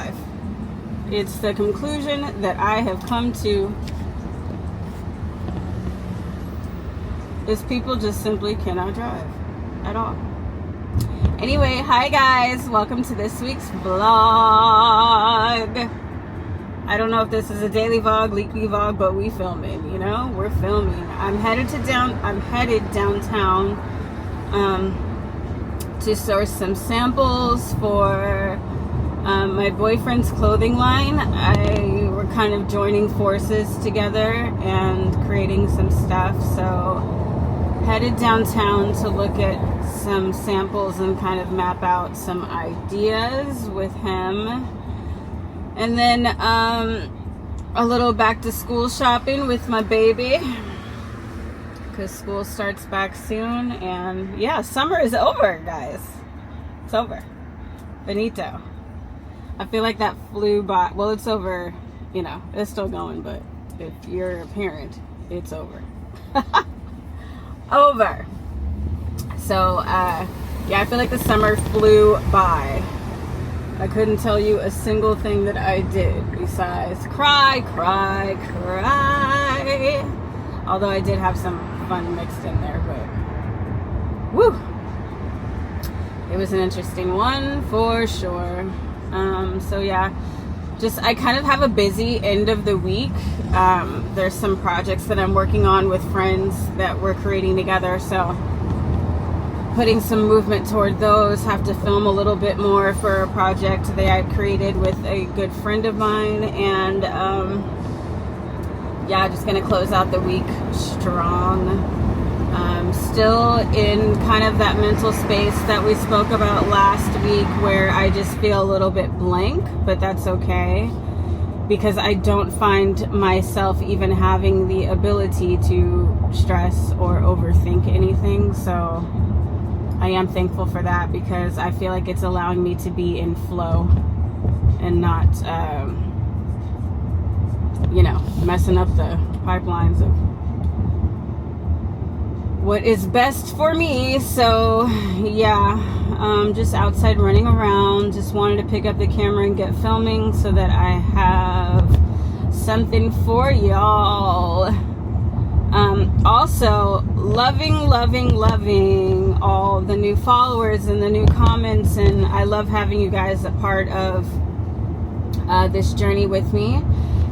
drive. It's the conclusion that I have come to, is people just simply cannot drive at all. Anyway, hi guys, welcome to this week's vlog. I don't know if this is a daily vlog, weekly vlog, but we filming, you know, we're filming. I'm headed downtown to source some samples for my boyfriend's clothing line. We're kind of joining forces together and creating some stuff, so headed downtown to look at some samples and kind of map out some ideas with him. And then a little back to school shopping with my baby, because school starts back soon. And yeah, summer is over, guys. It's over. Finito. I feel like that flew by. Well, it's over, you know, it's still going, but if you're a parent, it's over. Over. So yeah, I feel like the summer flew by. I couldn't tell you a single thing that I did besides cry. Although I did have some fun mixed in there, but woo, it was an interesting one for sure. So yeah, I kind of have a busy end of the week. There's some projects that I'm working on with friends that we're creating together, so putting some movement toward those. Have to film a little bit more for a project that I created with a good friend of mine, and yeah, just gonna close out the week strong. Still in kind of that mental space that we spoke about last week, where I just feel a little bit blank, but that's okay, because I don't find myself even having the ability to stress or overthink anything. So I am thankful for that, because I feel like it's allowing me to be in flow and not, you know, messing up the pipelines of what is best for me. So yeah, just outside running around. Just wanted to pick up the camera and get filming so that I have something for y'all. Also, loving all the new followers and the new comments, and I love having you guys a part of this journey with me,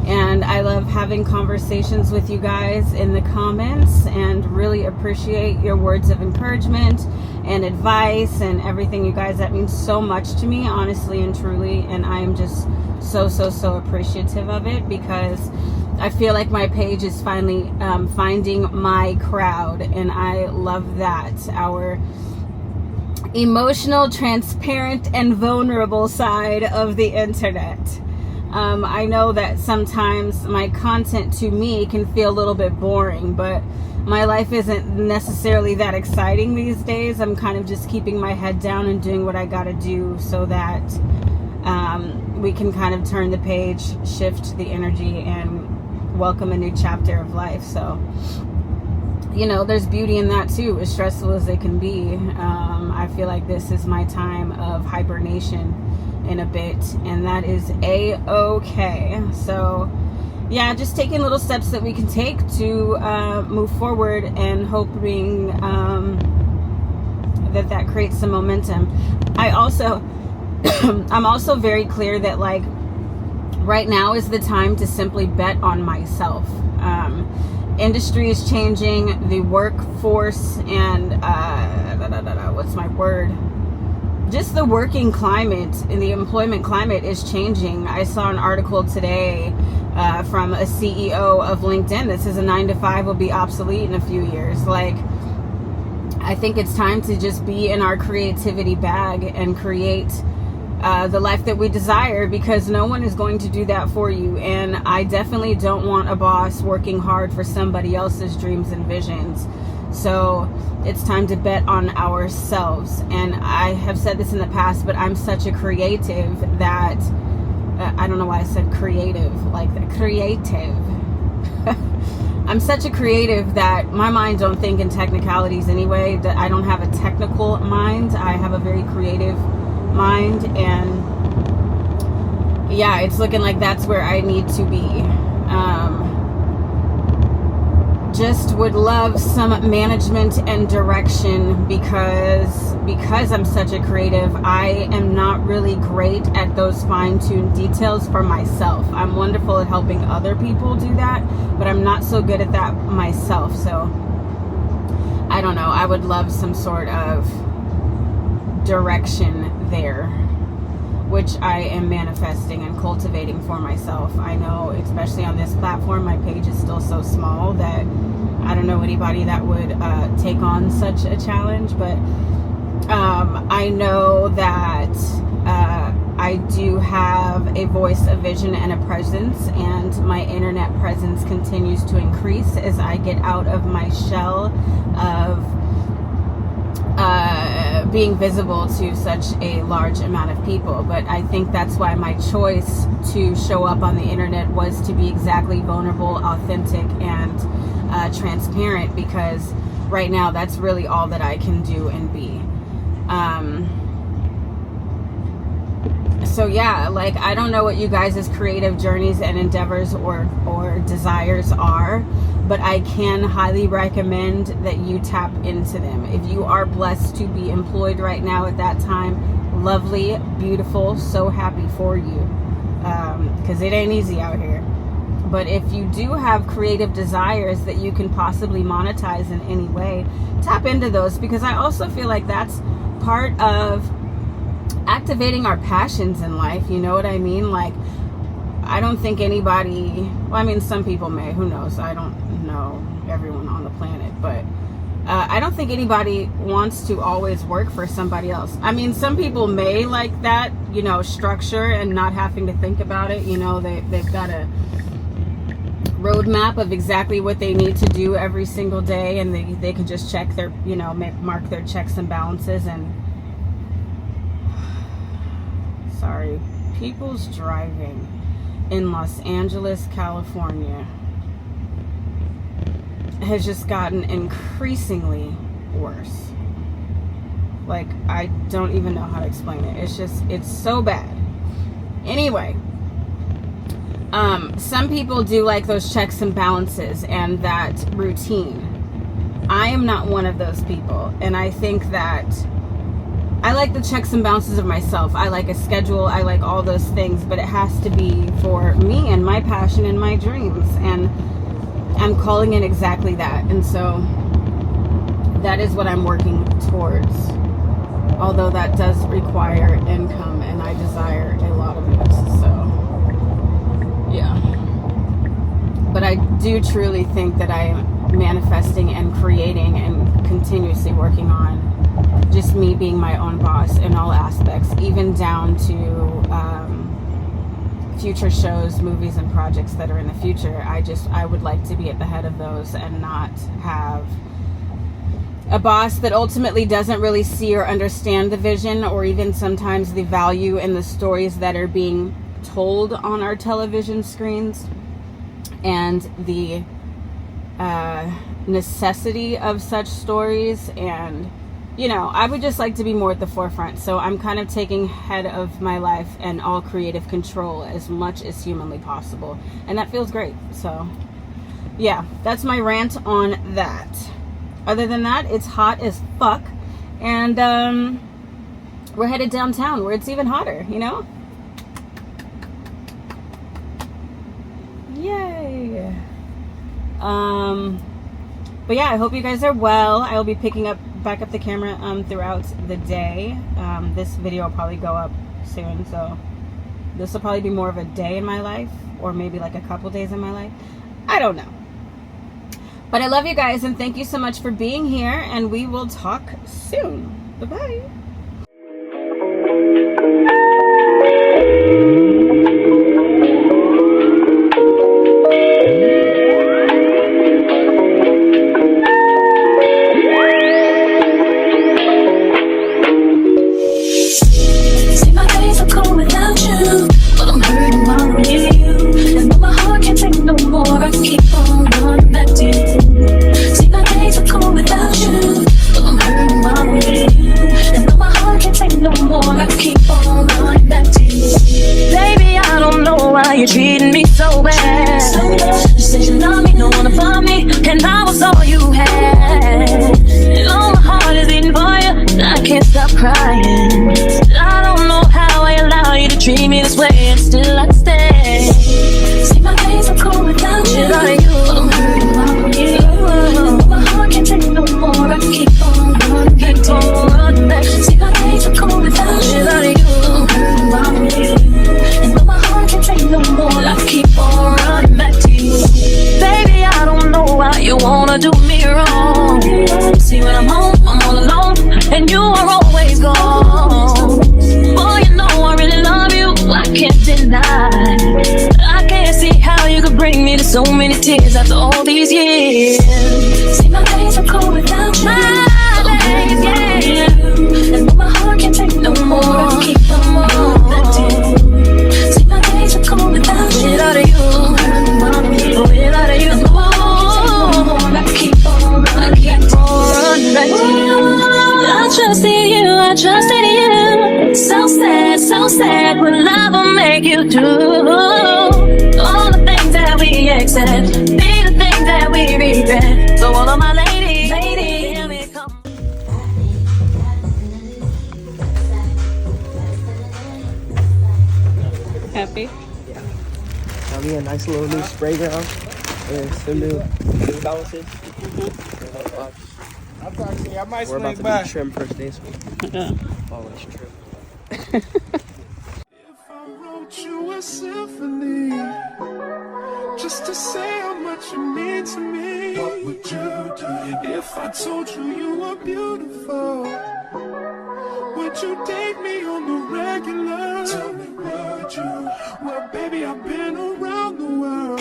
and I love having conversations with you guys in the comments, and really appreciate your words of encouragement and advice and everything, you guys. That means so much to me, honestly and truly, and I am just so appreciative of it, because I feel like my page is finally finding my crowd, and I love that. Our emotional, transparent, and vulnerable side of the internet. I know that sometimes my content to me can feel a little bit boring, but my life isn't necessarily that exciting these days. I'm kind of just keeping my head down and doing what I gotta do so that we can kind of turn the page, shift the energy, and welcome a new chapter of life. So, you know, there's beauty in that too, as stressful as it can be. I feel like this is my time of hibernation in a bit, and that is a-okay. So yeah, just taking little steps that we can take to move forward, and hoping that creates some momentum. I'm also very clear that, like, right now is the time to simply bet on myself. Industry is changing, the workforce, and what's my word? Just the working climate and the employment climate is changing. I saw an article today from a CEO of LinkedIn that says a 9-to-5 will be obsolete in a few years. Like, I think it's time to just be in our creativity bag and create the life that we desire, because no one is going to do that for you. And I definitely don't want a boss working hard for somebody else's dreams and visions. So it's time to bet on ourselves. And I have said this in the past, but I'm such a creative that I don't know why I said creative, like that. Creative. I'm such a creative that my mind don't think in technicalities anyway. That I don't have a technical mind. I have a very creative mind, and yeah, it's looking like that's where I need to be. Just would love some management and direction because I'm such a creative. I am not really great at those fine-tuned details for myself. I'm wonderful at helping other people do that, but I'm not so good at that myself. So I don't know. I would love some sort of direction there, which I am manifesting and cultivating for myself. I know, especially on this platform, my page is still so small that I don't know anybody that would take on such a challenge, but I know that I do have a voice, a vision, and a presence, and my internet presence continues to increase as I get out of my shell of being visible to such a large amount of people. But I think that's why my choice to show up on the internet was to be exactly vulnerable, authentic, and transparent, because right now that's really all that I can do and be. So yeah, like, I don't know what you guys' creative journeys and endeavors or desires are, but I can highly recommend that you tap into them. If you are blessed to be employed right now at that time, lovely, beautiful, so happy for you, because it ain't easy out here. But if you do have creative desires that you can possibly monetize in any way, tap into those, because I also feel like that's part of activating our passions in life. You know what I mean? Like, I don't think anybody, well, I mean, some people may, who knows? I don't know everyone on the planet, but I don't think anybody wants to always work for somebody else. I mean, some people may like that, you know, structure and not having to think about it. You know, they've got a roadmap of exactly what they need to do every single day, and they can just check their, you know, mark their checks and balances. And sorry, people's driving in Los Angeles, California has just gotten increasingly worse. Like, I don't even know how to explain it. It's so bad. Anyway, some people do like those checks and balances and that routine. I am not one of those people, and I think that I like the checks and balances of myself. I like a schedule. I like all those things, but it has to be for me and my passion and my dreams, and I'm calling it exactly that. And so that is what I'm working towards, although that does require income, and I desire a lot of it. So yeah, but I do truly think that I am manifesting and creating and continuously working on just me being my own boss in all aspects, even down to future shows, movies, and projects that are in the future. I would like to be at the head of those and not have a boss that ultimately doesn't really see or understand the vision, or even sometimes the value in the stories that are being told on our television screens, and the necessity of such stories. And you know, I would just like to be more at the forefront. So I'm kind of taking head of my life and all creative control as much as humanly possible, and that feels great. So yeah, that's my rant on that. Other than that, it's hot as fuck, and we're headed downtown where it's even hotter, you know? Yay. But yeah, I hope you guys are well. I will be picking back up the camera throughout the day. This video will probably go up soon, so this will probably be more of a day in my life, or maybe like a couple days in my life. I don't know. But I love you guys, and thank you so much for being here, and we will talk soon. Bye-bye. See my days are cold without you, but I'm hurting while I'm with you. And though my you're treating me so bad. You said you love me, no one above me, and I was all you had. And all my heart is beating for you, I can't stop crying. I don't know how I allow you to treat me this way, and still I stay. See, my days are cold without you. Without you, my heart can't take no more. I keep on running back to you. See, my days are cold without you. Without you, and though my heart can't take no more, I keep on running back to you. Baby, I don't know why you wanna do me wrong. See, when I'm home, I'm all alone, and you are always gone. Boy, you know I really love you, I can't deny. I can't see how you could bring me to so many tears after all these years. See, my days are cold without you. My days, yeah. And though my heart can't take no more, I keep on running back to you. See, my days are cold without you. Without you, without you, I keep on running back to you. I trusted you, I trusted you. So sad, what love will make you do. All the things that we accept, be the things that we regret. So all of my ladies, hear me come. Happy? Yeah. Got me a nice little new spray ground and some new balances. I might We're about swing to by. do trim first day, so Yeah. always trim. If I wrote you a symphony just to say how much you mean to me, what would you do? If I told you you were beautiful, would you date me on the regular? Tell me, would you? Well, baby, I've been around the world,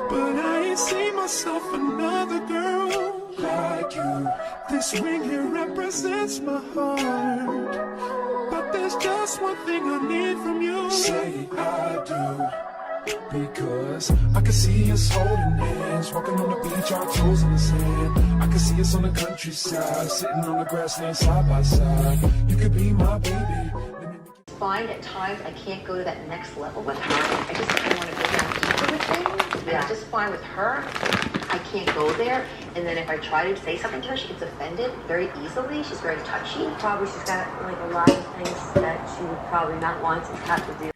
but I ain't seen myself another girl like you. This ring here represents my heart, but there's just one thing I need from you. Say I do, because I can see us holding hands, walking on the beach, our toes in the sand. I can see us on the countryside, sitting on the grassland side by side. You could be my baby. Find at times I can't go to that next level with her. I just don't want to go down deeper with things. And I just find with her, I can't go there. And then if I try to say something to her, she gets offended very easily. She's very touchy. Probably she's got like a lot of things that she would probably not want to have to do.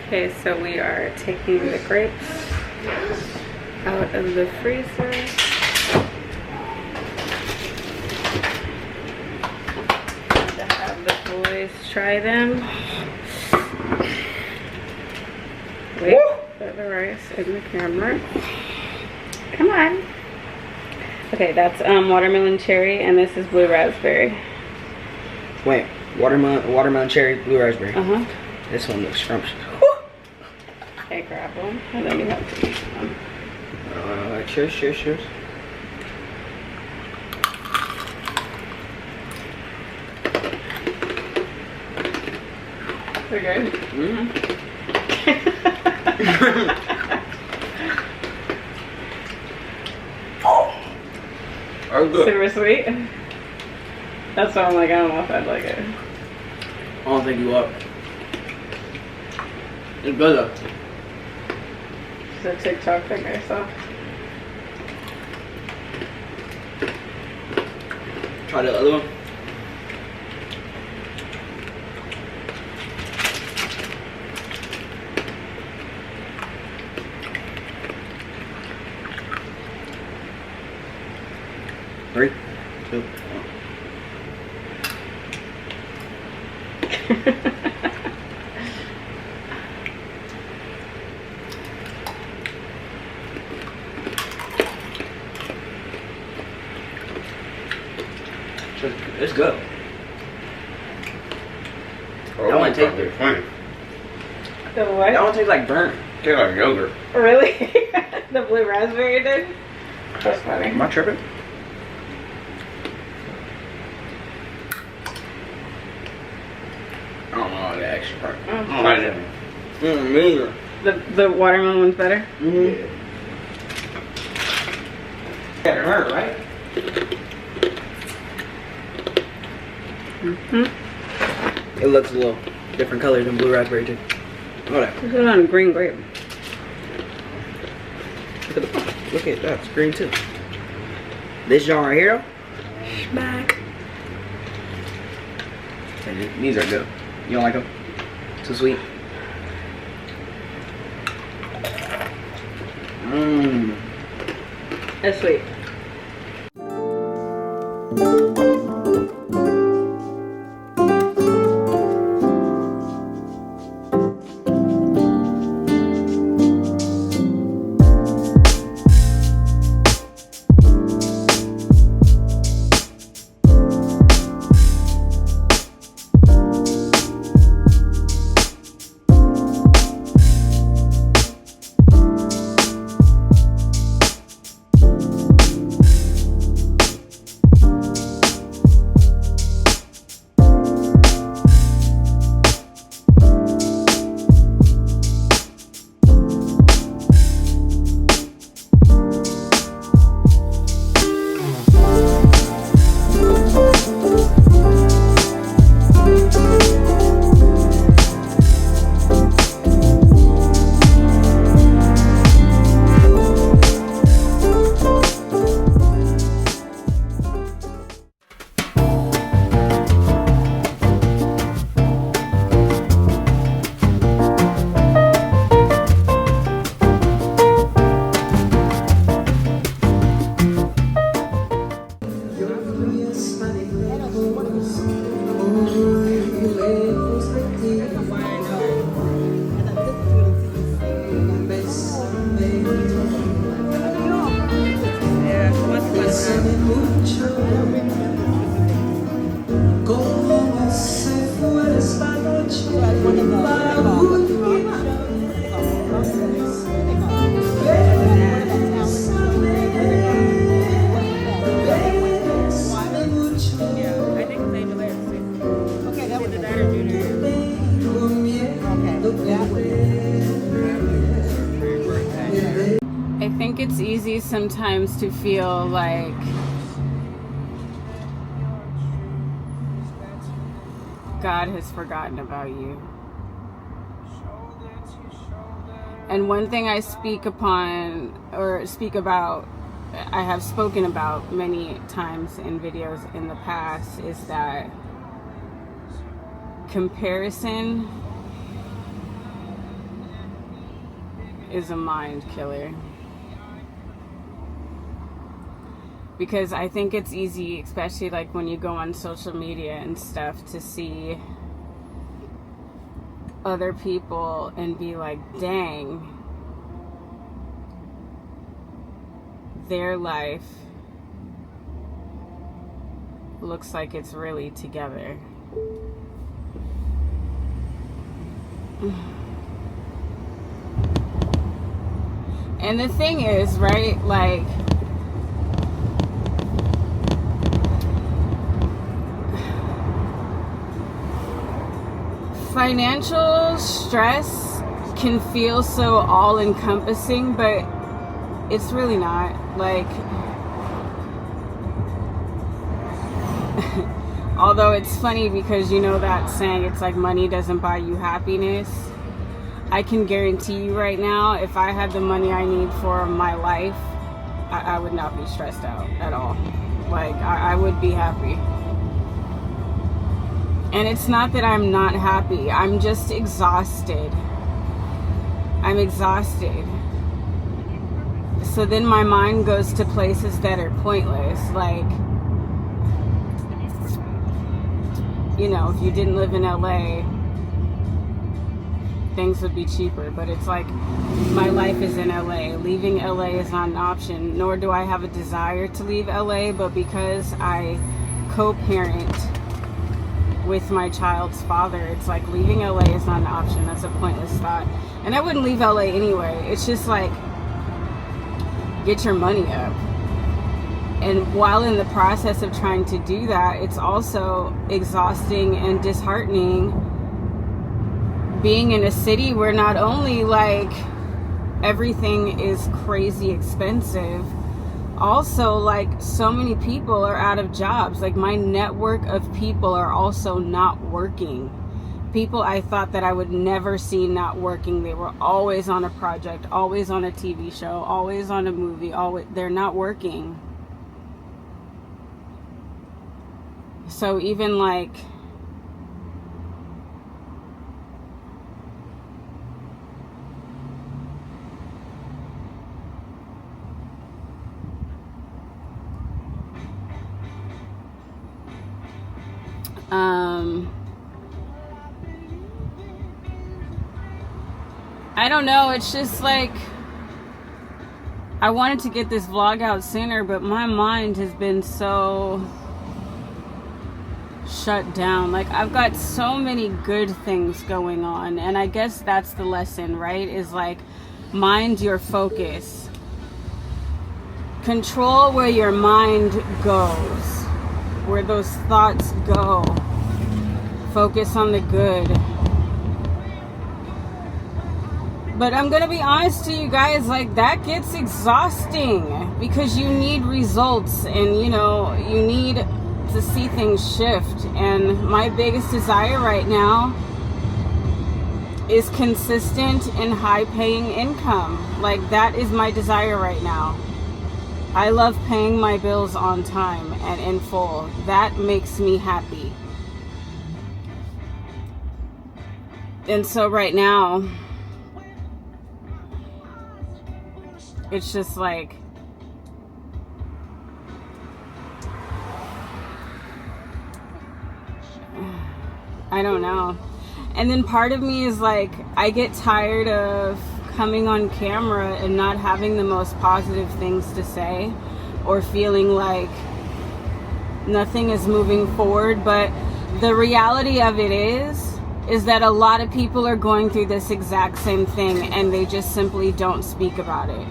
Okay, so we are taking the grapes out of the freezer. To have the boys try them. Wait for the rice in the camera. Come on. Okay, that's watermelon cherry, and this is blue raspberry. Wait, watermelon, cherry, blue raspberry. Uh-huh. This one looks scrumptious. Okay, grab one, and then you have to eat one. Cheers. They're good? Mm-hmm. Are good. Super sweet. That's why I'm like, I don't know if I'd like it. I don't think you are. It's good though. It's a TikTok thing I saw. Try the other one. Three, two, one. It's good. That one tastes good. The what? That one tastes like burnt. Tastes like yogurt. Really? The blue raspberry did? That's funny. Am I tripping? I don't know the extra part. Oh. I don't like it. Me either. The watermelon one's better? Mm-hmm. Yeah, it hurt, right? Mm-hmm. It looks a little different color than blue raspberry too. Whatever. This is on green grape. Look at the front. Look at that. It's green too. This jar right here though. Smack. These are good. You don't like them? Too sweet? Mmm. That's sweet. I think it's easy sometimes to feel like God has forgotten about you. And one thing I speak upon, or speak about, I have spoken about many times in videos in the past, is that comparison is a mind killer. Because I think it's easy, especially like when you go on social media and stuff, to see other people and be like, dang, their life looks like it's really together. And the thing is, right, like, financial stress can feel so all-encompassing, but it's really not. Like, although it's funny because you know that saying, it's like money doesn't buy you happiness. I can guarantee you right now, if I had the money I need for my life, I would not be stressed out at all. Like, I would be happy. And it's not that I'm not happy. I'm just exhausted. I'm exhausted. So then my mind goes to places that are pointless. Like, you know, if you didn't live in LA, things would be cheaper. But it's like, my life is in LA. Leaving LA is not an option, nor do I have a desire to leave LA. But because I co-parent with my child's father, it's like leaving LA is not an option. That's a pointless thought. And I wouldn't leave LA anyway. It's just like, get your money up. And while in the process of trying to do that, it's also exhausting and disheartening being in a city where not only like everything is crazy expensive, also like so many people are out of jobs. Like, my network of people are also not working. People I thought that I would never see not working. They were always on a project, always on a TV show, always on a movie, always, they're not working. So even like, I don't know, it's just like, I wanted to get this vlog out sooner, but my mind has been so shut down. Like, I've got so many good things going on, and I guess that's the lesson, right? Is like, mind your focus. Control where your mind goes, where those thoughts go. Focus on the good. But I'm gonna be honest to you guys, like, that gets exhausting because you need results, and you know, you need to see things shift. And my biggest desire right now is consistent and high paying income. Like, that is my desire right now. I love paying my bills on time and in full. That makes me happy. And so right now, it's just like, I don't know. And then part of me is like, I get tired of coming on camera and not having the most positive things to say, or feeling like nothing is moving forward. But the reality of it is that a lot of people are going through this exact same thing, and they just simply don't speak about it.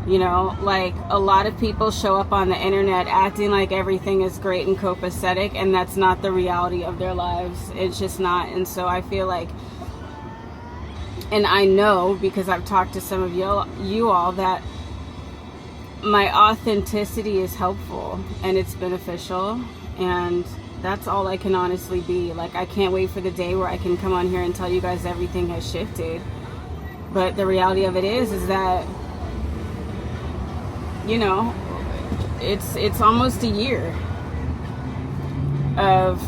You know, like, a lot of people show up on the internet acting like everything is great and copacetic, and that's not the reality of their lives. It's just not. And so I feel like, and I know because I've talked to some of you all, that my authenticity is helpful and it's beneficial, and that's all I can honestly be. Like, I can't wait for the day where I can come on here and tell you guys everything has shifted. But the reality of it is that, you know, it's almost a year of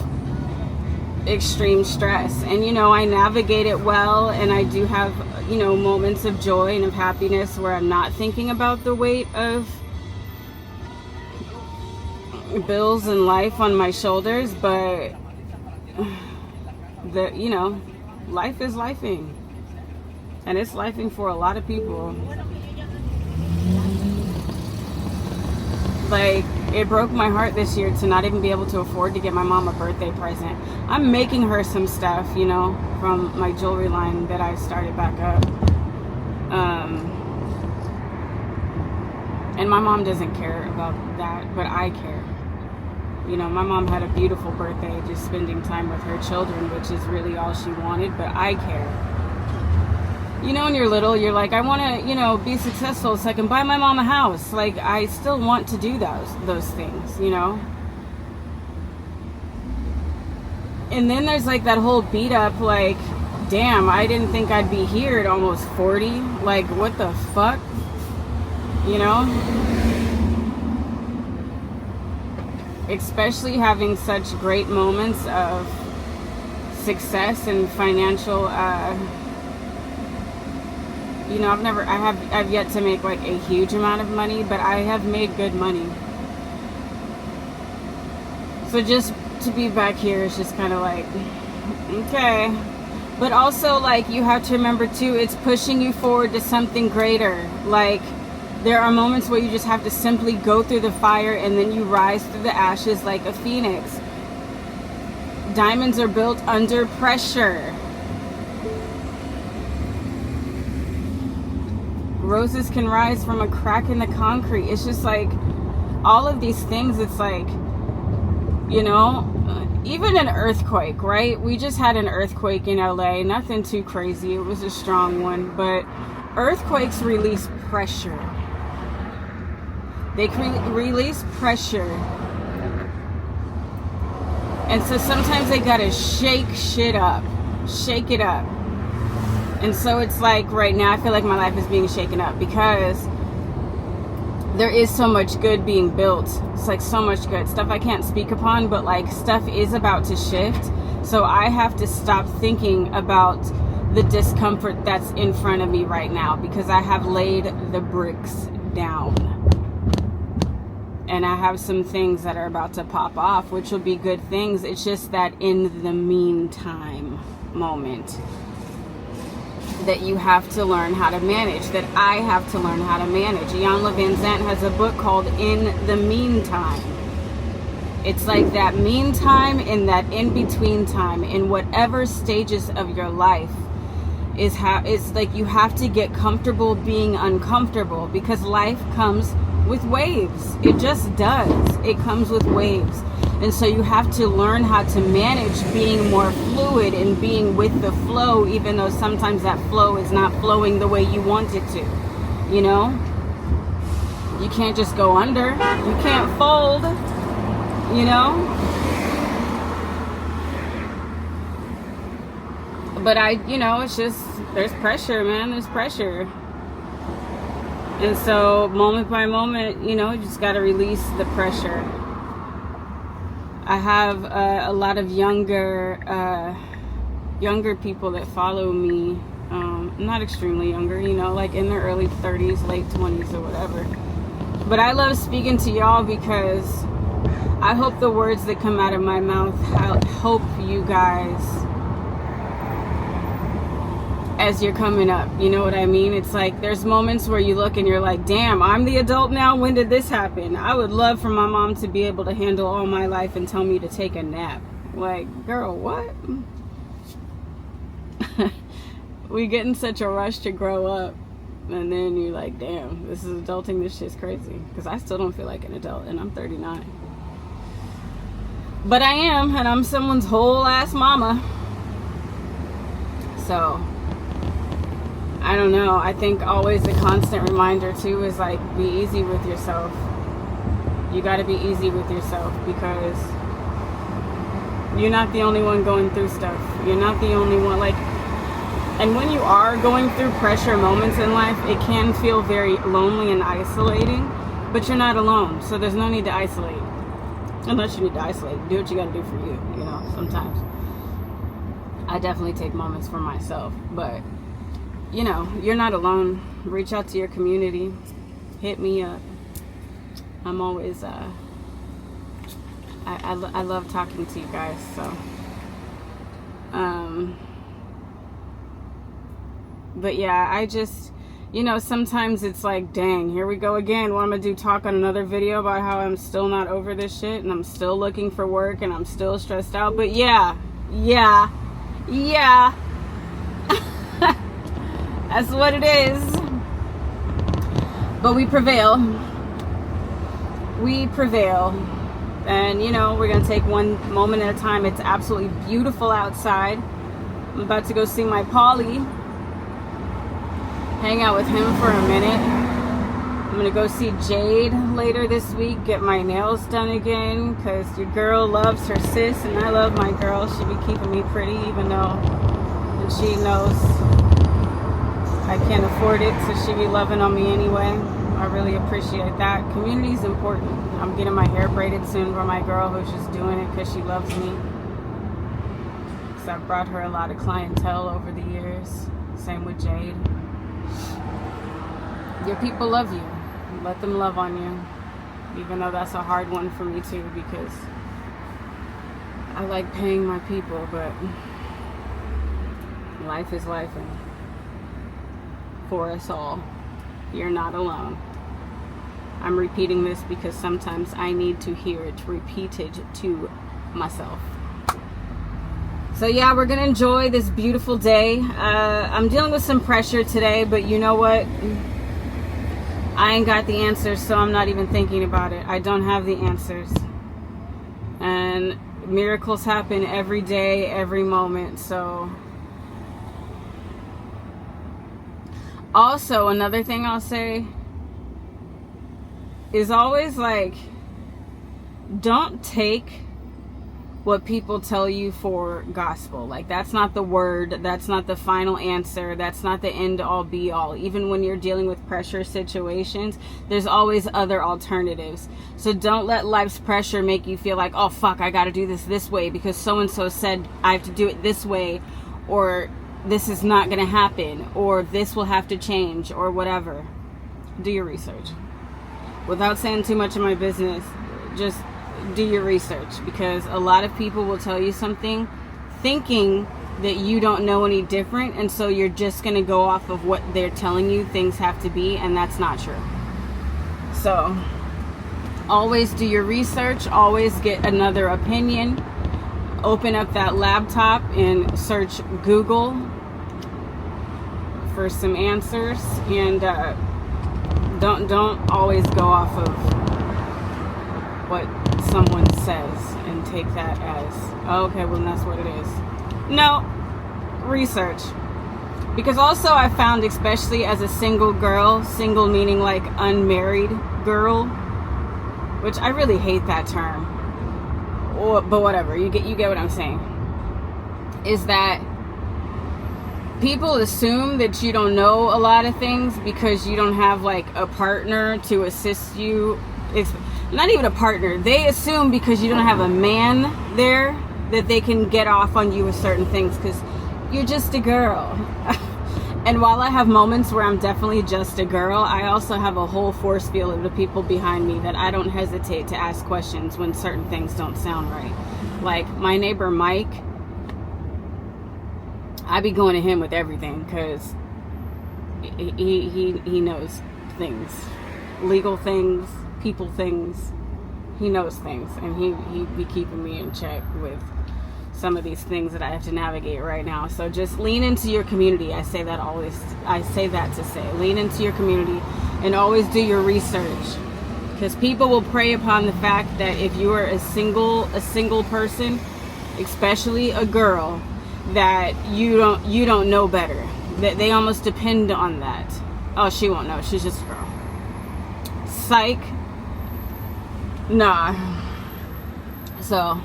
extreme stress, and you know, I navigate it well, and I do have, you know, moments of joy and of happiness where I'm not thinking about the weight of bills and life on my shoulders. But the, you know, life is lifing, and it's lifing for a lot of people. Like, it broke my heart this year to not even be able to afford to get my mom a birthday present. I'm making her some stuff, you know, from my jewelry line that I started back up. And my mom doesn't care about that, but I care. You know, my mom had a beautiful birthday, just spending time with her children, which is really all she wanted, but I care. You know, when you're little, you're like, I want to, you know, be successful so I can buy my mom a house. Like, I still want to do those things, you know? And then there's like that whole beat up, like, damn, I didn't think I'd be here at almost 40. Like, what the fuck? You know? Especially having such great moments of success and financial, you know, I've yet to make like a huge amount of money, but I have made good money. So just to be back here is just kind of like, okay. But also, like, you have to remember too, it's pushing you forward to something greater. Like, there are moments where you just have to simply go through the fire and then you rise through the ashes like a phoenix. Diamonds are built under pressure. Roses can rise from a crack in the concrete. It's just like all of these things. It's like, you know, even an earthquake, right? We just had an earthquake in LA. Nothing too crazy. It was a strong one. But earthquakes release pressure. They release pressure. And so sometimes they gotta shake shit up. Shake it up. And so it's like right now I feel like my life is being shaken up because there is so much good being built. It's like so much good stuff I can't speak upon, but like stuff is about to shift. So I have to stop thinking about the discomfort that's in front of me right now because I have laid the bricks down. And I have some things that are about to pop off, which will be good things. It's just that in the meantime moment that you have to learn how to manage, that I have to learn how to manage. Iyanla Van Zant has a book called In the Meantime. It's like that meantime and that in-between time in whatever stages of your life is it's like you have to get comfortable being uncomfortable because life comes with waves. It just does. It comes with waves. And so you have to learn how to manage being more fluid and being with the flow, even though sometimes that flow is not flowing the way you want it to. You know? You can't just go under. You can't fold. You know? But you know, it's just, there's pressure, man. There's pressure. And so moment by moment, you know, you just got to release the pressure. I have a lot of younger people that follow me. Not extremely younger, you know, like in their early 30s, late 20s or whatever. But I love speaking to y'all because I hope the words that come out of my mouth help you guys as you're coming up. You know what I mean? It's like there's moments where you look and you're like, damn, I'm the adult now. When did this happen? I would love for my mom to be able to handle all my life and tell me to take a nap. Like, girl, what? We get in such a rush to grow up, and then you're like, damn, this is adulting. This shit's crazy. Because I still don't feel like an adult, and I'm 39. But I am, and I'm someone's whole ass mama. So I don't know. I think always a constant reminder too is like, be easy with yourself. You got to be easy with yourself because you're not the only one going through stuff. You're not the only one. Like, and when you are going through pressure moments in life, it can feel very lonely and isolating, but you're not alone. So there's no need to isolate. Unless you need to isolate. Do what you got to do for you, you know, sometimes. I definitely take moments for myself, but you know, you're not alone. Reach out to your community. Hit me up. I'm always, I love talking to you guys, so. But yeah, I just, you know, sometimes it's like, dang, here we go again. What I'm gonna do, talk on another video about how I'm still not over this shit and I'm still looking for work and I'm still stressed out. But yeah. That's what it is. But we prevail. We prevail. And, you know, we're gonna take one moment at a time. It's absolutely beautiful outside. I'm about to go see my Paulie. Hang out with him for a minute. I'm gonna go see Jade later this week, get my nails done again, because your girl loves her sis and I love my girl. She be keeping me pretty even though she knows I can't afford it, so she be loving on me anyway. I really appreciate that. Community is important. I'm getting my hair braided soon for my girl who's just doing it because she loves me. So I've brought her a lot of clientele over the years. Same with Jade. Your people love you. Let them love on you. Even though that's a hard one for me too, because I like paying my people, but life is life, and for us all. You're not alone. I'm repeating this because sometimes I need to hear it repeated to myself. So yeah, we're gonna enjoy this beautiful day. I'm dealing with some pressure today, but you know what? I ain't got the answers, so I'm not even thinking about it. I don't have the answers. And miracles happen every day, every moment, so. Also, another thing I'll say is always like, don't take what people tell you for gospel. Like, that's not the word, that's not the final answer, that's not the end all be all. Even when you're dealing with pressure situations, there's always other alternatives. So don't let life's pressure make you feel like, oh fuck, I gotta do this way because so and so said I have to do it this way, or this is not gonna happen, or this will have to change, or whatever. Do your research. Without saying too much of my business, just do your research, because a lot of people will tell you something thinking that you don't know any different, and so you're just going to go off of what they're telling you things have to be, and that's not true. So always do your research, always get another opinion. Open up that laptop and search Google for some answers, and don't always go off of what someone says and take that as, oh, okay, well, that's what it is. No, research. Because also I found, especially as a single girl, single meaning like unmarried girl, which I really hate that term, but whatever, you get what I'm saying, is that people assume that you don't know a lot of things because you don't have like a partner to assist you. It's not even a partner. They assume because you don't have a man there that they can get off on you with certain things because you're just a girl. And while I have moments where I'm definitely just a girl, I also have a whole force field of the people behind me that I don't hesitate to ask questions when certain things don't sound right. Like my neighbor Mike, I be going to him with everything because he knows things, legal things, people things. He knows things, and he be keeping me in check with some of these things that I have to navigate right now. So just lean into your community. I say that to say lean into your community and always do your research, because people will prey upon the fact that if you are a single person, especially a girl, that you don't know better, that they almost depend on that. Oh, she won't know, she's just a girl. Psych. Nah. So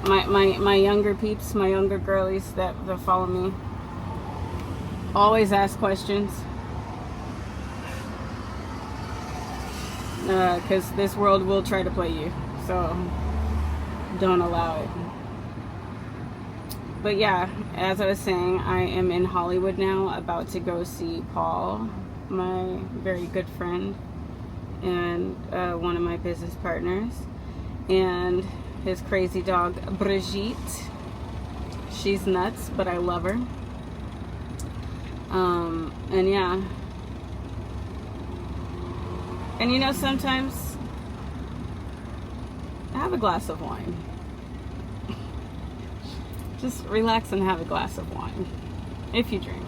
my younger peeps, my younger girlies that follow me, always ask questions, because this world will try to play you, so don't allow it. But yeah, as I was saying, I am in Hollywood now, about to go see Paul, my very good friend and one of my business partners, and his crazy dog Brigitte. She's nuts, but I love her. And yeah. And you know, sometimes have a glass of wine. Just relax and have a glass of wine. If you drink.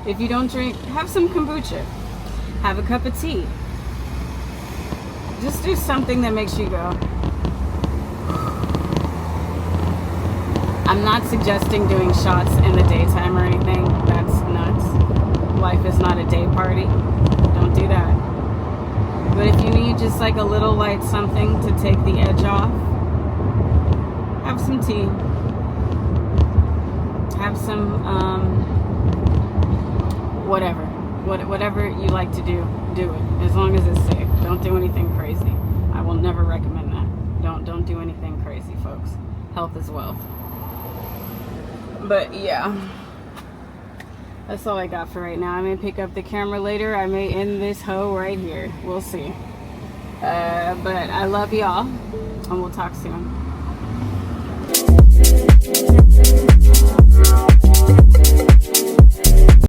If you don't drink, have some kombucha. Have a cup of tea. Just do something that makes you go. I'm not suggesting doing shots in the daytime or anything. That's nuts. Life is not a day party. Don't do that. But if you need just like a little light something to take the edge off, have some tea. Have some, whatever you like to do it. As long as it's safe. Don't do anything crazy. I will never recommend that. Don't do anything crazy, folks. Health is wealth. But yeah, that's all I got for right now. I may pick up the camera later. I may end this hoe right here. We'll see. But I love y'all, and we'll talk soon.